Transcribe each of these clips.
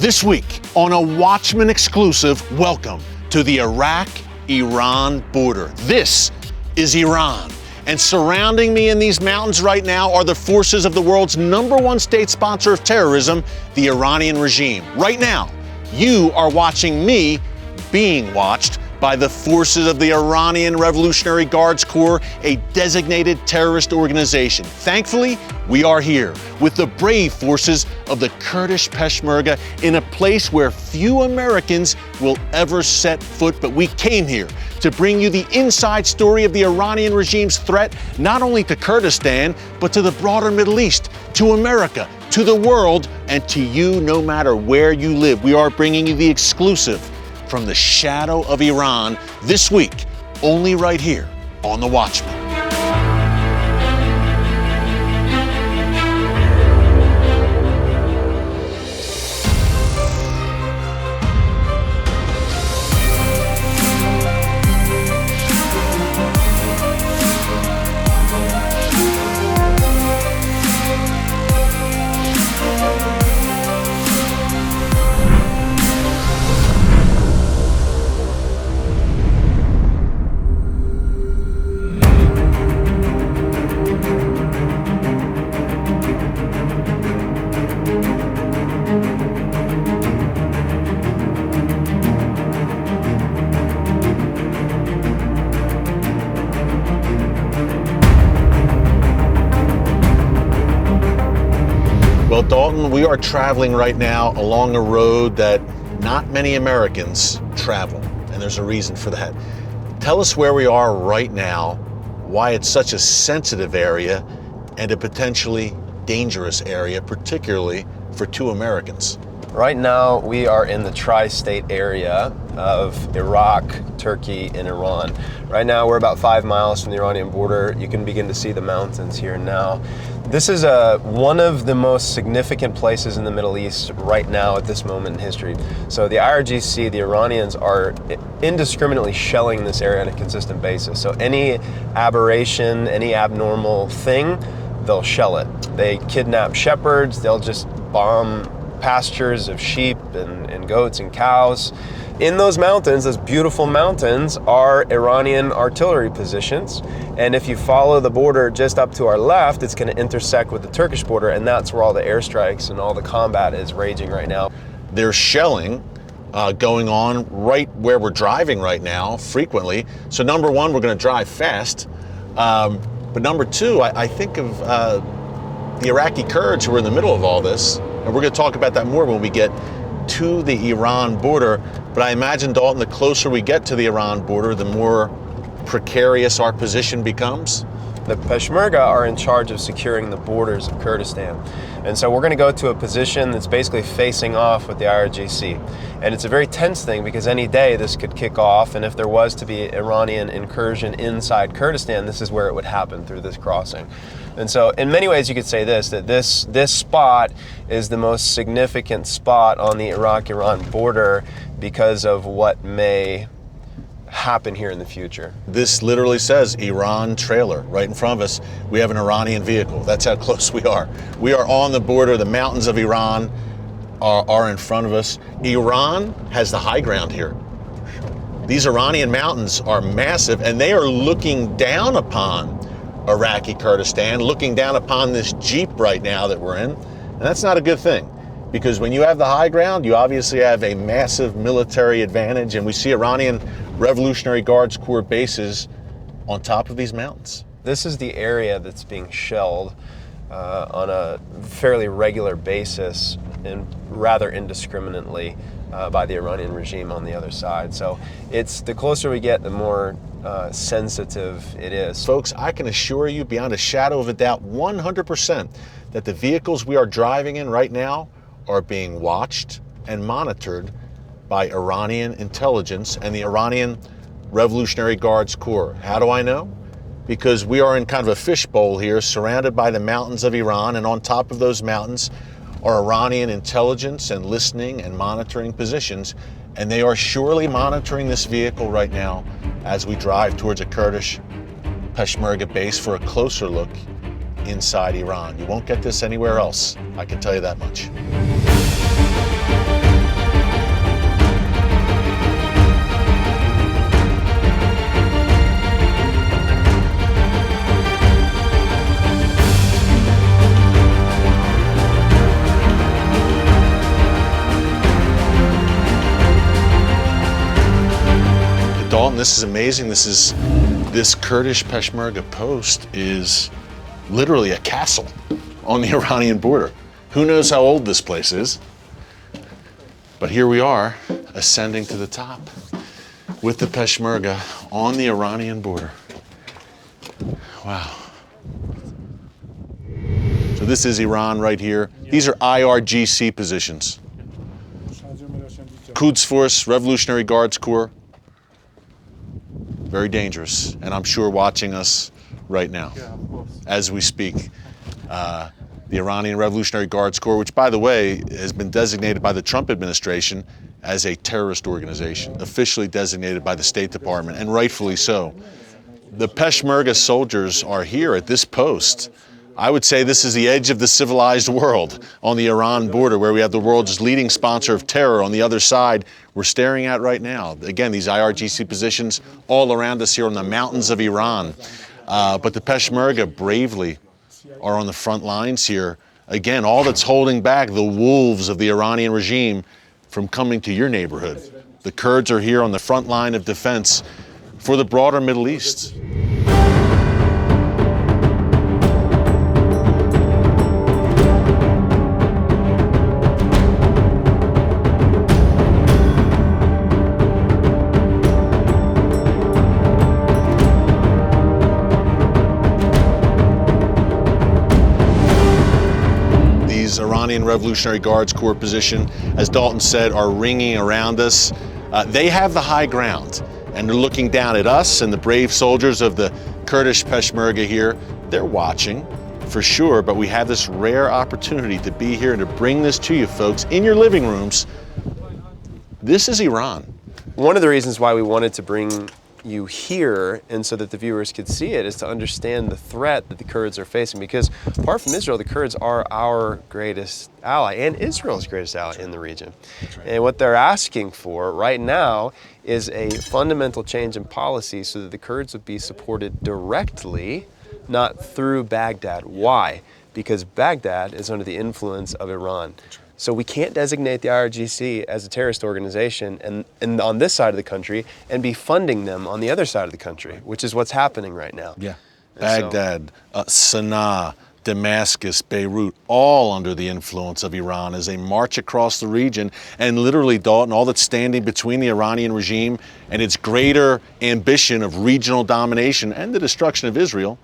This week on a Watchman exclusive, welcome to the Iraq-Iran border. This is Iran, and surrounding me in these mountains right now are the forces of the world's #1 state sponsor of terrorism, the Iranian regime. Right now, you are watching me being watched by the forces of the Iranian Revolutionary Guards Corps, a designated terrorist organization. Thankfully, we are here with the brave forces of the Kurdish Peshmerga in a place where few Americans will ever set foot, but we came here to bring you the inside story of the Iranian regime's threat, not only to Kurdistan, but to the broader Middle East, to America, to the world, and to you no matter where you live. We are bringing you the exclusive from the shadow of Iran this week, only right here on The Watchman. Well, Dalton, we are traveling right now along a road that not many Americans travel, and there's a reason for that. Tell us where we are right now, why it's such a sensitive area and a potentially dangerous area, particularly for two Americans. Right now, we are in the tri-state area of Iraq, Turkey, and Iran. Right now, we're about 5 miles from the Iranian border. You can begin to see the mountains here now. This is one of the most significant places in the Middle East right now at this moment in history. So the IRGC, the Iranians, are indiscriminately shelling this area on a consistent basis. So any aberration, any abnormal thing, they'll shell it. They kidnap shepherds, they'll just bomb pastures of sheep and goats and cows. In those mountains, those beautiful mountains, are Iranian artillery positions. And if you follow the border just up to our left, it's going to intersect with the Turkish border, and that's where all the airstrikes and all the combat is raging right now. There's shelling going on right where we're driving right now, frequently. So number one, we're going to drive fast. But number two, I think of the Iraqi Kurds who are in the middle of all this. And we're going to talk about that more when we get to the Iran border. But I imagine, Dalton, the closer we get to the Iran border, the more precarious our position becomes. The Peshmerga are in charge of securing the borders of Kurdistan. And so we're going to go to a position that's basically facing off with the IRGC. And it's a very tense thing because any day this could kick off, and if there was to be Iranian incursion inside Kurdistan, this is where it would happen, through this crossing. And so in many ways you could say that this spot is the most significant spot on the Iraq-Iran border because of what may happen here in the future. This literally says Iran trailer right in front of us. We have an Iranian vehicle. That's how close we are. We are on the border. The mountains of Iran are in front of us. Iran has the high ground here. These Iranian mountains are massive, and they are looking down upon Iraqi Kurdistan, looking down upon this Jeep right now that we're in. And that's not a good thing, because when you have the high ground, you obviously have a massive military advantage, and we see Iranian Revolutionary Guards Corps bases on top of these mountains. This is the area that's being shelled on a fairly regular basis and rather indiscriminately by the Iranian regime on the other side. So it's the closer we get, the more sensitive it is. Folks, I can assure you beyond a shadow of a doubt, 100%, that the vehicles we are driving in right now are being watched and monitored by Iranian intelligence and the Iranian Revolutionary Guards Corps. How do I know? Because we are in kind of a fishbowl here, surrounded by the mountains of Iran, and on top of those mountains are Iranian intelligence and listening and monitoring positions, and they are surely monitoring this vehicle right now as we drive towards a Kurdish Peshmerga base for a closer look inside Iran. You won't get this anywhere else, I can tell you that much. this is amazing. This Kurdish Peshmerga post is literally a castle on the Iranian border. Who knows how old this place is? But here we are, ascending to the top with the Peshmerga on the Iranian border. Wow. So this is Iran right here. These are IRGC positions. Quds Force, Revolutionary Guards Corps. Very dangerous, and I'm sure watching us right now as we speak. The Iranian Revolutionary Guards Corps, which, by the way, has been designated by the Trump administration as a terrorist organization, officially designated by the State Department, and rightfully so. The Peshmerga soldiers are here at this post. I would say this is the edge of the civilized world on the Iran border, where we have the world's leading sponsor of terror on the other side we're staring at right now. Again, these IRGC positions all around us here on the mountains of Iran. But the Peshmerga bravely are on the front lines here. Again, all that's holding back the wolves of the Iranian regime from coming to your neighborhood. The Kurds are here on the front line of defense for the broader Middle East. Iranian Revolutionary Guards Corps position, as Dalton said, are ringing around us. They have the high ground, and they're looking down at us and the brave soldiers of the Kurdish Peshmerga here. They're watching, for sure, but we have this rare opportunity to be here and to bring this to you folks in your living rooms. This is Iran. One of the reasons why we wanted to bring you here, and so that the viewers could see it, is to understand the threat that the Kurds are facing, because apart from Israel, the Kurds are our greatest ally and Israel's greatest ally in the region. Right. And what they're asking for right now is a fundamental change in policy so that the Kurds would be supported directly, not through Baghdad. Why? Because Baghdad is under the influence of Iran. So we can't designate the IRGC as a terrorist organization and on this side of the country and be funding them on the other side of the country, which is what's happening right now. Yeah. Baghdad, Sana'a, Damascus, Beirut, all under the influence of Iran as they march across the region. And literally, Dalton, all that's standing between the Iranian regime and its greater ambition of regional domination and the destruction of Israel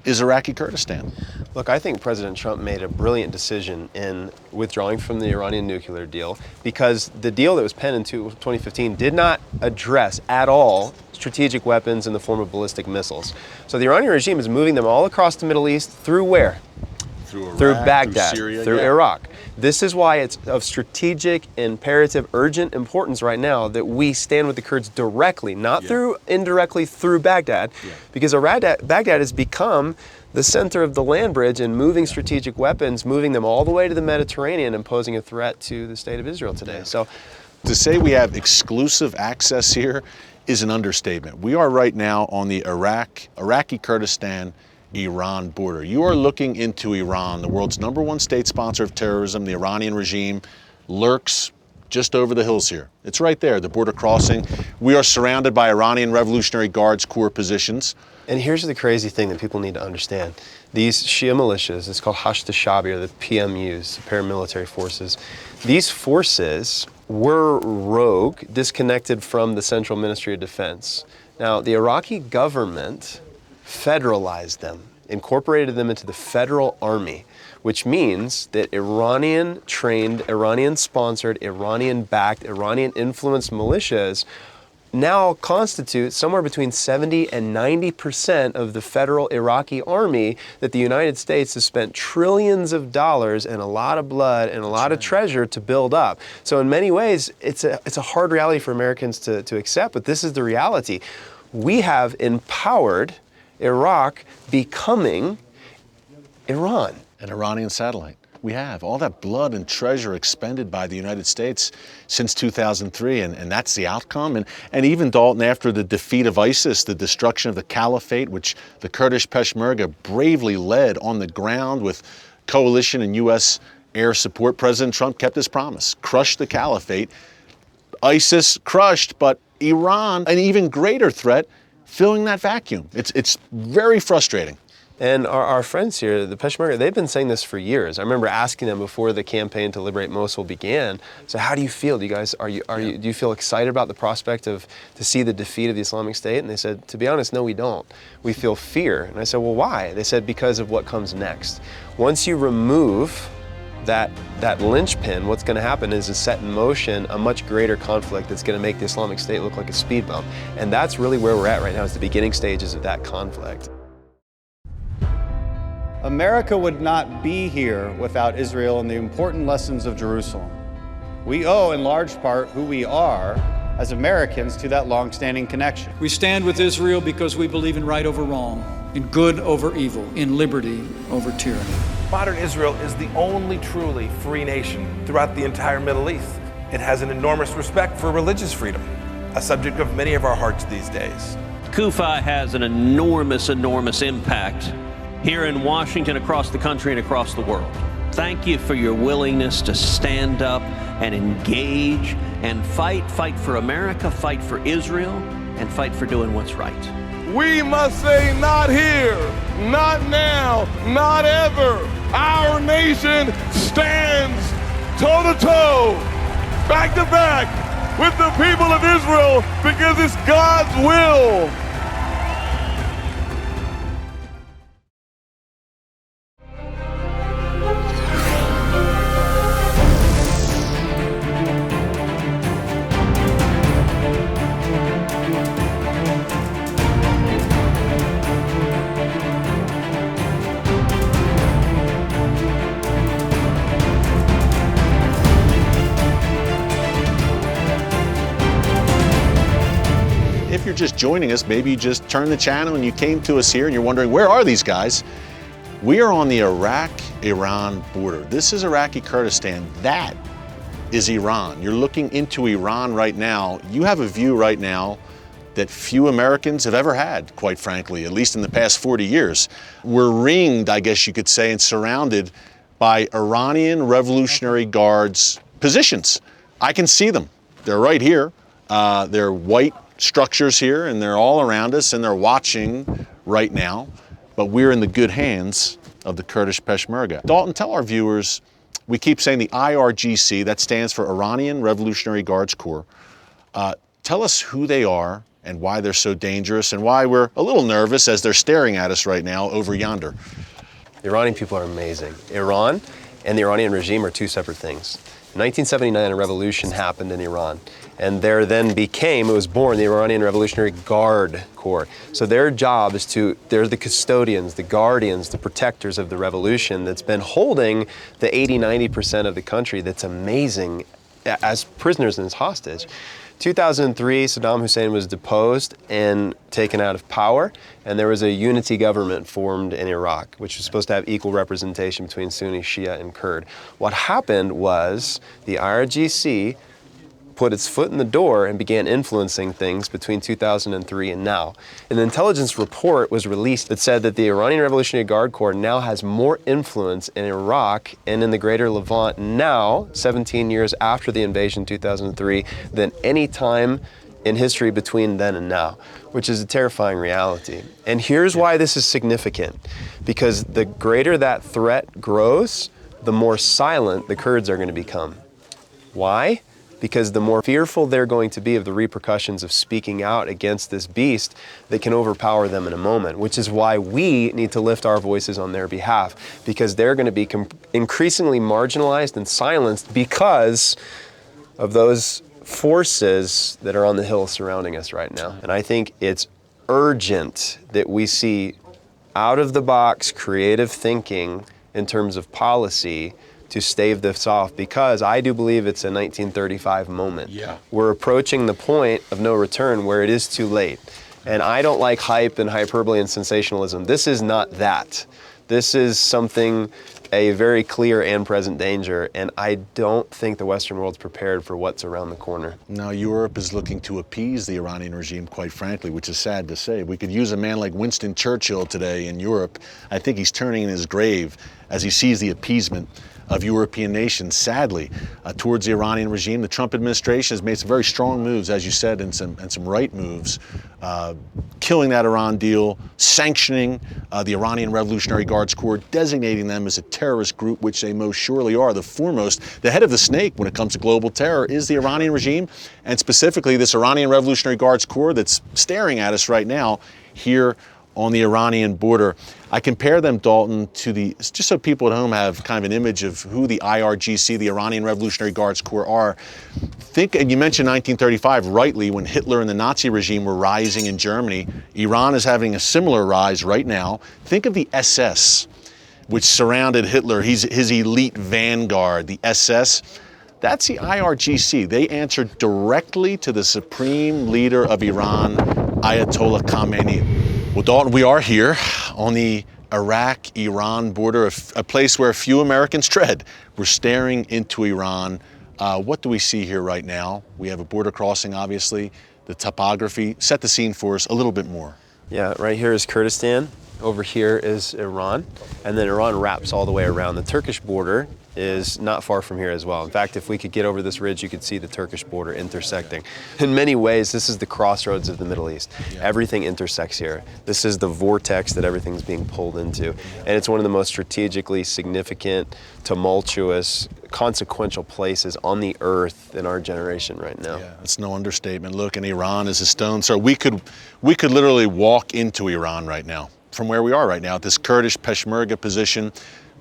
is Iraqi Kurdistan. Look, I think President Trump made a brilliant decision in withdrawing from the Iranian nuclear deal, because the deal that was penned in 2015 did not address at all strategic weapons in the form of ballistic missiles. So the Iranian regime is moving them all across the Middle East through where? Through Iraq, through Baghdad, through Syria, through Iraq. This is why it's of strategic, imperative, urgent importance right now that we stand with the Kurds directly, not through indirectly through Baghdad, because Baghdad has become the center of the land bridge in moving strategic weapons, moving them all the way to the Mediterranean and posing a threat to the state of Israel today. So, to say we have exclusive access here is an understatement. We are right now on the Iraqi Kurdistan Iran border. You are looking into Iran, the world's #1 state sponsor of terrorism. The Iranian regime lurks just over the hills here. It's right there, the border crossing. We are surrounded by Iranian Revolutionary Guards Corps positions. And here's the crazy thing that people need to understand. These Shia militias, it's called Hashd al-Shaabi, or the PMUs, paramilitary forces. These forces were rogue, disconnected from the Central Ministry of Defense. Now, the Iraqi government federalized them, incorporated them into the federal army, which means that Iranian-trained, Iranian-sponsored, Iranian-backed, Iranian-influenced militias now constitute somewhere between 70 and 90% of the federal Iraqi army that the United States has spent trillions of dollars and a lot of blood and a lot of treasure to build up. So in many ways, it's a hard reality for Americans to accept, but this is the reality. We have empowered Iraq becoming Iran. An Iranian satellite. We have all that blood and treasure expended by the United States since 2003, and that's the outcome. And even, Dalton, after the defeat of ISIS, the destruction of the caliphate, which the Kurdish Peshmerga bravely led on the ground with coalition and U.S. air support, President Trump kept his promise, crushed the caliphate. ISIS crushed, but Iran, an even greater threat, filling that vacuum. It's very frustrating. And our friends here, the Peshmerga, they've been saying this for years. I remember asking them before the campaign to liberate Mosul began, so how do you feel? Do you guys, do you feel excited about the prospect to see the defeat of the Islamic State? And they said, to be honest, no, we don't. We feel fear. And I said, well, why? They said, because of what comes next. Once you remove that linchpin, what's going to happen is set in motion a much greater conflict that's going to make the Islamic State look like a speed bump. And that's really where we're at right now, is the beginning stages of that conflict. America would not be here without Israel and the important lessons of Jerusalem. We owe, in large part, who we are as Americans to that long-standing connection. We stand with Israel because we believe in right over wrong, in good over evil, in liberty over tyranny. Modern Israel is the only truly free nation throughout the entire Middle East. It has an enormous respect for religious freedom, a subject of many of our hearts these days. Kufa has an enormous impact here in Washington, across the country, and across the world. Thank you for your willingness to stand up and engage and fight for America, fight for Israel, and fight for doing what's right. We must say, not here, not now, not ever. Our nation stands toe-to-toe, back-to-back with the people of Israel because it's God's will. If you're just joining us, maybe you just turned the channel and you came to us here and you're wondering, where are these guys? We are on the Iraq-Iran border. This is Iraqi Kurdistan. That is Iran. You're looking into Iran right now. You have a view right now that few Americans have ever had, quite frankly, at least in the past 40 years. We're ringed, I guess you could say, and surrounded by Iranian Revolutionary Guards positions. I can see them. They're right here. They're white structures here, and they're all around us, and they're watching right now. But we're in the good hands of the Kurdish Peshmerga. Dalton, tell our viewers, we keep saying the IRGC, that stands for Iranian Revolutionary Guards Corps. Tell us who they are and why they're so dangerous and why we're a little nervous as they're staring at us right now over yonder. The Iranian people are amazing. Iran and the Iranian regime are two separate things. In 1979, a revolution happened in Iran, and there then it was born the Iranian Revolutionary Guard Corps. So their job is they're the custodians, the guardians, the protectors of the revolution that's been holding the 80–90% of the country that's amazing as prisoners and as hostage. 2003, Saddam Hussein was deposed and taken out of power, and there was a unity government formed in Iraq, which was supposed to have equal representation between Sunni, Shia, and Kurd. What happened was the IRGC put its foot in the door and began influencing things between 2003 and now. An intelligence report was released that said that the Iranian Revolutionary Guard Corps now has more influence in Iraq and in the greater Levant now, 17 years after the invasion in 2003, than any time in history between then and now, which is a terrifying reality. And here's why this is significant. Because the greater that threat grows, the more silent the Kurds are going to become. Why? Because the more fearful they're going to be of the repercussions of speaking out against this beast that can overpower them in a moment, which is why we need to lift our voices on their behalf, because they're going to be increasingly marginalized and silenced because of those forces that are on the hill surrounding us right now. And I think it's urgent that we see out-of-the-box creative thinking in terms of policy to stave this off, because I do believe it's a 1935 moment. Yeah. We're We're approaching the point of no return where it is too late. And I don't like hype and hyperbole and sensationalism. This is not that. This is something, a very clear and present danger, and I don't think the Western world's prepared for what's around the corner. Now, Europe is looking to appease the Iranian regime, quite frankly, which is sad to say. We could use a man like Winston Churchill today in Europe. I think he's turning in his grave as he sees the appeasement of European nations, sadly, towards the Iranian regime. The Trump administration has made some very strong moves, as you said, and some right moves, killing that Iran deal, sanctioning the Iranian Revolutionary Guards Corps, designating them as a terrorist group, which they most surely are. The foremost, the head of the snake when it comes to global terror is the Iranian regime, and specifically this Iranian Revolutionary Guards Corps that's staring at us right now here on the Iranian border. I compare them, Dalton, to just so people at home have kind of an image of who the IRGC, the Iranian Revolutionary Guards Corps, are. And you mentioned 1935, rightly, when Hitler and the Nazi regime were rising in Germany. Iran is having a similar rise right now. Think of the SS, which surrounded Hitler, his elite vanguard, the SS. That's the IRGC. They answered directly to the supreme leader of Iran, Ayatollah Khamenei. Well, Dalton, we are here on the Iraq-Iran border, a place where few Americans tread. We're staring into Iran. What do we see here right now? We have a border crossing, obviously. The topography. Set the scene for us a little bit more. Yeah, right here is Kurdistan. Over here is Iran. And then Iran wraps all the way around. The Turkish border is not far from here as well. In fact, if we could get over this ridge, you could see the Turkish border intersecting. In many ways, this is the crossroads of the Middle East. Everything intersects here. This is the vortex that everything's being pulled into. And it's one of the most strategically significant, tumultuous, consequential places on the earth in our generation right now. Yeah, it's no understatement. Look, and Iran is a stone's throw. We could literally walk into Iran right now, from where we are right now, at this Kurdish Peshmerga position.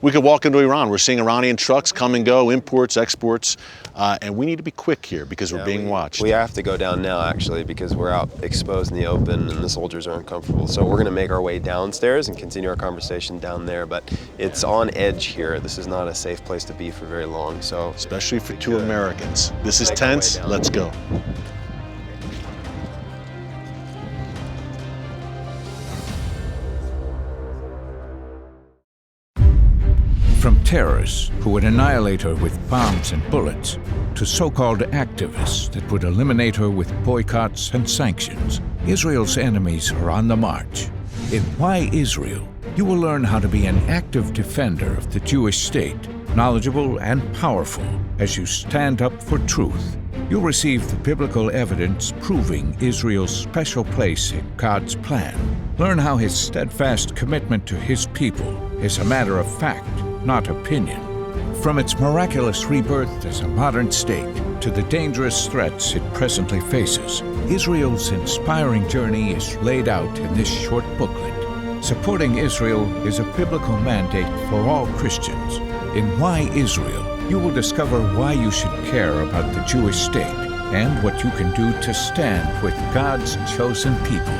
We could walk into Iran. We're seeing Iranian trucks come and go, imports, exports, and we need to be quick here because we're being watched. We have to go down now, actually, because we're out exposed in the open and the soldiers are uncomfortable. So we're going to make our way downstairs and continue our conversation down there, but it's on edge here. This is not a safe place to be for very long. So, especially for two Americans. This is tense. Let's go. From terrorists who would annihilate her with bombs and bullets, to so-called activists that would eliminate her with boycotts and sanctions, Israel's enemies are on the march. In Why Israel, you will learn how to be an active defender of the Jewish state, knowledgeable and powerful as you stand up for truth. You'll receive the biblical evidence proving Israel's special place in God's plan. Learn how his steadfast commitment to his people is a matter of fact, not opinion. From its miraculous rebirth as a modern state to the dangerous threats it presently faces, Israel's inspiring journey is laid out in this short booklet. Supporting Israel is a biblical mandate for all Christians. In Why Israel, you will discover why you should care about the Jewish state and what you can do to stand with God's chosen people.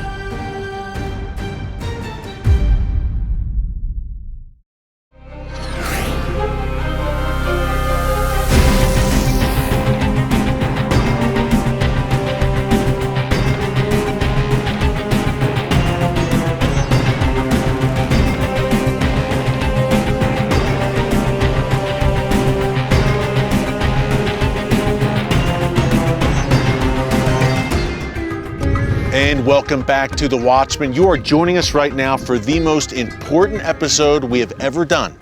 And welcome back to The Watchman. You are joining us right now for the most important episode we have ever done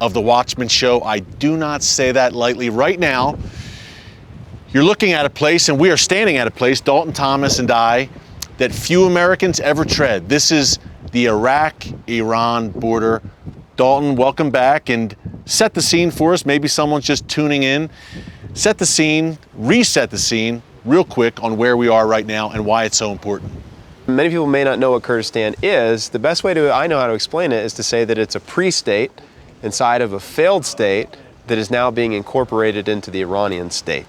of The Watchman Show. I do not say that lightly. Right now, you're looking at a place, and we are standing at a place, Dalton Thomas and I, that few Americans ever tread. This is the Iraq-Iran border. Dalton, welcome back, and set the scene for us. Maybe someone's just tuning in. Set the scene, reset the scene, real quick on where we are right now and why it's so important. Many people may not know what Kurdistan is. The best way I know how to explain it is to say that it's a pre-state inside of a failed state that is now being incorporated into the Iranian state.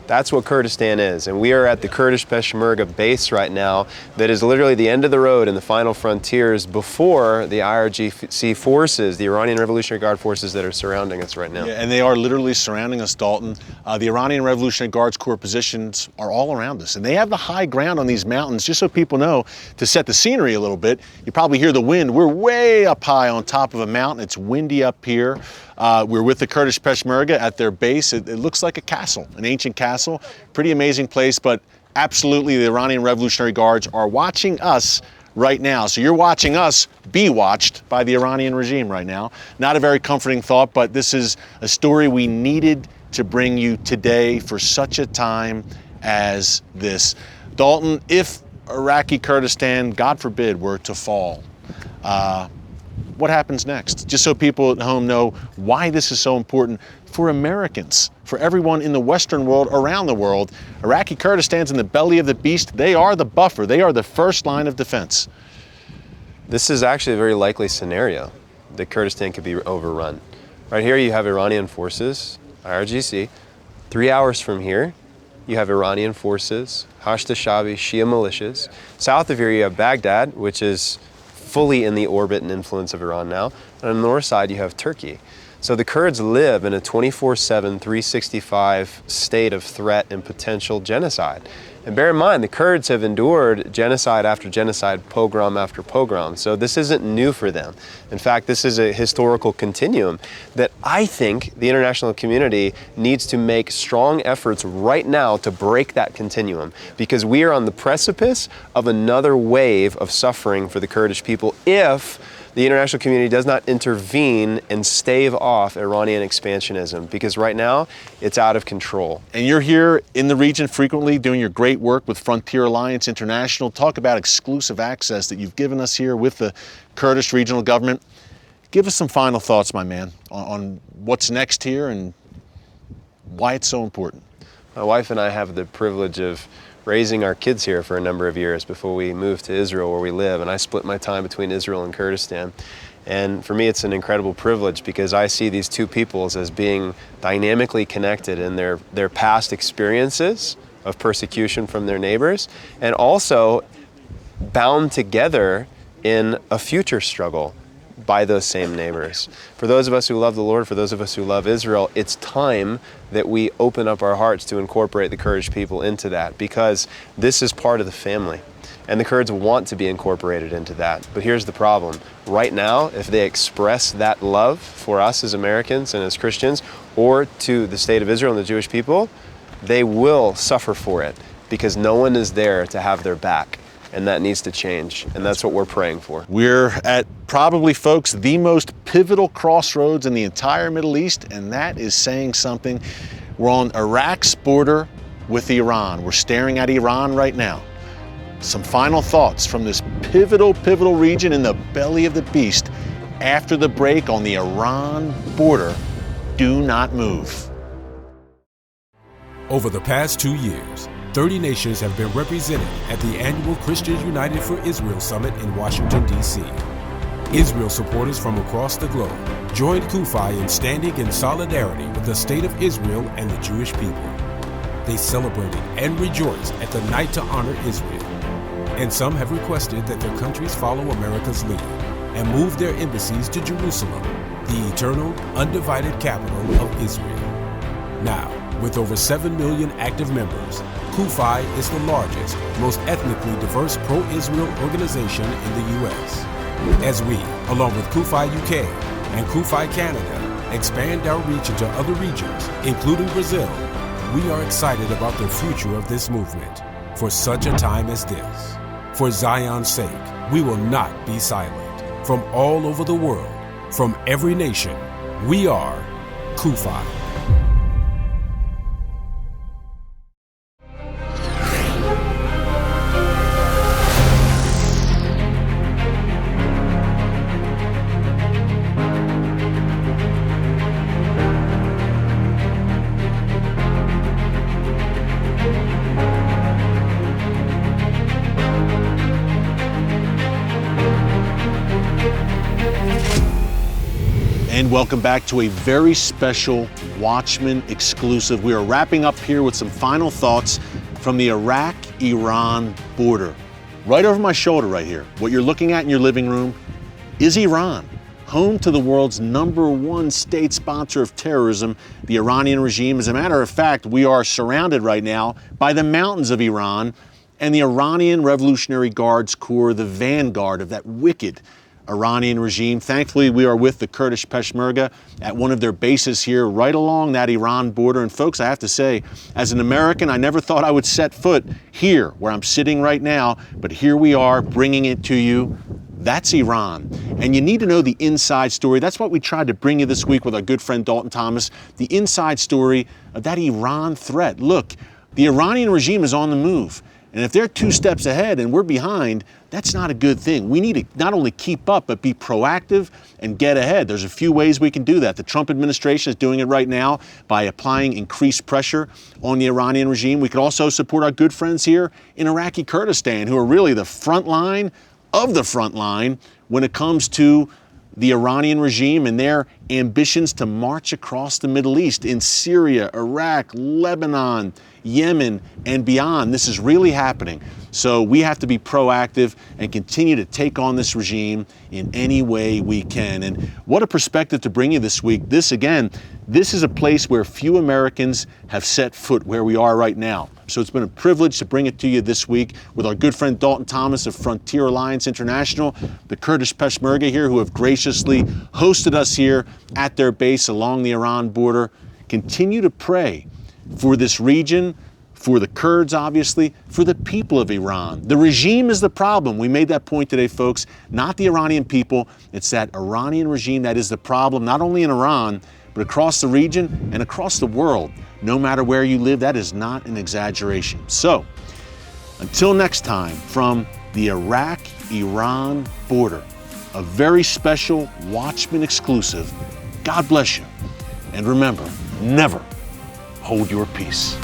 That's what Kurdistan is, and we are at the Kurdish Peshmerga base right now that is literally the end of the road and the final frontiers before the IRGC forces, the Iranian Revolutionary Guard forces that are surrounding us right now. Yeah, and they are literally surrounding us, Dalton. The Iranian Revolutionary Guards Corps positions are all around us, and they have the high ground on these mountains. Just so people know, to set the scenery a little bit, you probably hear the wind. We're way up high on top of a mountain. It's windy up here. We're with the Kurdish Peshmerga at their base. It looks like a castle, an ancient castle. Pretty amazing place, but absolutely the Iranian Revolutionary Guards are watching us right now. So you're watching us be watched by the Iranian regime right now. Not a very comforting thought, but this is a story we needed to bring you today for such a time as this. Dalton, if Iraqi Kurdistan, God forbid, were to fall, what happens next? Just so people at home know why this is so important for Americans, for everyone in the Western world, around the world. Iraqi Kurdistan's in the belly of the beast. They are the buffer. They are the first line of defense. This is actually a very likely scenario that Kurdistan could be overrun. Right here you have Iranian forces, IRGC. 3 hours from here, you have Iranian forces, Hashd-e-Shaabi, Shia militias. South of here you have Baghdad, which is fully in the orbit and influence of Iran now. And on the north side, you have Turkey. So the Kurds live in a 24/7, 365 state of threat and potential genocide. And bear in mind, the Kurds have endured genocide after genocide, pogrom after pogrom. So this isn't new for them. In fact, this is a historical continuum that I think the international community needs to make strong efforts right now to break that continuum, because we are on the precipice of another wave of suffering for the Kurdish people if the international community does not intervene and stave off Iranian expansionism, because right now it's out of control. And you're here in the region frequently doing your great work with Frontier Alliance International. Talk about exclusive access that you've given us here with the Kurdish regional government. Give us some final thoughts, my man, on what's next here and why it's so important. My wife and I have the privilege of raising our kids here for a number of years before we moved to Israel, where we live, and I split my time between Israel and Kurdistan. And for me, it's an incredible privilege because I see these two peoples as being dynamically connected in their past experiences of persecution from their neighbors, and also bound together in a future struggle by those same neighbors. For those of us who love the Lord, for those of us who love Israel, it's time that we open up our hearts to incorporate the Kurdish people into that, because this is part of the family. And the Kurds want to be incorporated into that. But here's the problem. Right now, if they express that love for us as Americans and as Christians, or to the state of Israel and the Jewish people, they will suffer for it, because no one is there to have their back. And that needs to change, and that's what we're praying for. We're at probably, folks, the most pivotal crossroads in the entire Middle East, and that is saying something. We're on Iraq's border with Iran. We're staring at Iran right now. Some final thoughts from this pivotal region in the belly of the beast after the break on the Iran border. Do not move. Over the past 2 years, 30 nations have been represented at the annual Christians United for Israel Summit in Washington, D.C. Israel supporters from across the globe joined CUFI in standing in solidarity with the state of Israel and the Jewish people. They celebrated and rejoiced at the night to honor Israel. And some have requested that their countries follow America's lead and move their embassies to Jerusalem, the eternal, undivided capital of Israel. Now, with over 7 million active members, CUFI is the largest, most ethnically diverse pro-Israel organization in the U.S. As we, along with CUFI UK and CUFI Canada, expand our reach into other regions, including Brazil, we are excited about the future of this movement for such a time as this. For Zion's sake, we will not be silent. From all over the world, from every nation, we are CUFI. And welcome back to a very special Watchman exclusive. We are wrapping up here with some final thoughts from the Iraq-Iran border. Right over my shoulder right here, what you're looking at in your living room is Iran, home to the world's #1 state sponsor of terrorism, the Iranian regime. As a matter of fact, we are surrounded right now by the mountains of Iran and the Iranian Revolutionary Guards Corps, the vanguard of that wicked Iranian regime. Thankfully, we are with the Kurdish Peshmerga at one of their bases here right along that Iran border. And folks, I have to say, as an American, I never thought I would set foot here where I'm sitting right now, but here we are bringing it to you. That's Iran. And you need to know the inside story. That's what we tried to bring you this week with our good friend Dalton Thomas, the inside story of that Iran threat. Look, the Iranian regime is on the move. And if they're 2 steps ahead and we're behind, that's not a good thing. We need to not only keep up, but be proactive and get ahead. There's a few ways we can do that. The Trump administration is doing it right now by applying increased pressure on the Iranian regime. We could also support our good friends here in Iraqi Kurdistan, who are really the front line of the front line when it comes to the Iranian regime and their ambitions to march across the Middle East in Syria, Iraq, Lebanon, Yemen, and beyond. This is really happening. So we have to be proactive and continue to take on this regime in any way we can. And what a perspective to bring you this week. This is a place where few Americans have set foot where we are right now. So it's been a privilege to bring it to you this week with our good friend Dalton Thomas of Frontier Alliance International, the Kurdish Peshmerga here, who have graciously hosted us here at their base along the Iran border. Continue to pray for this region, for the Kurds, obviously, for the people of Iran. The regime is the problem. We made that point today, folks, not the Iranian people. It's that Iranian regime that is the problem, not only in Iran, but across the region and across the world. No matter where you live, that is not an exaggeration. So, until next time, from the Iraq-Iran border, a very special Watchman exclusive. God bless you. And remember, never hold your peace.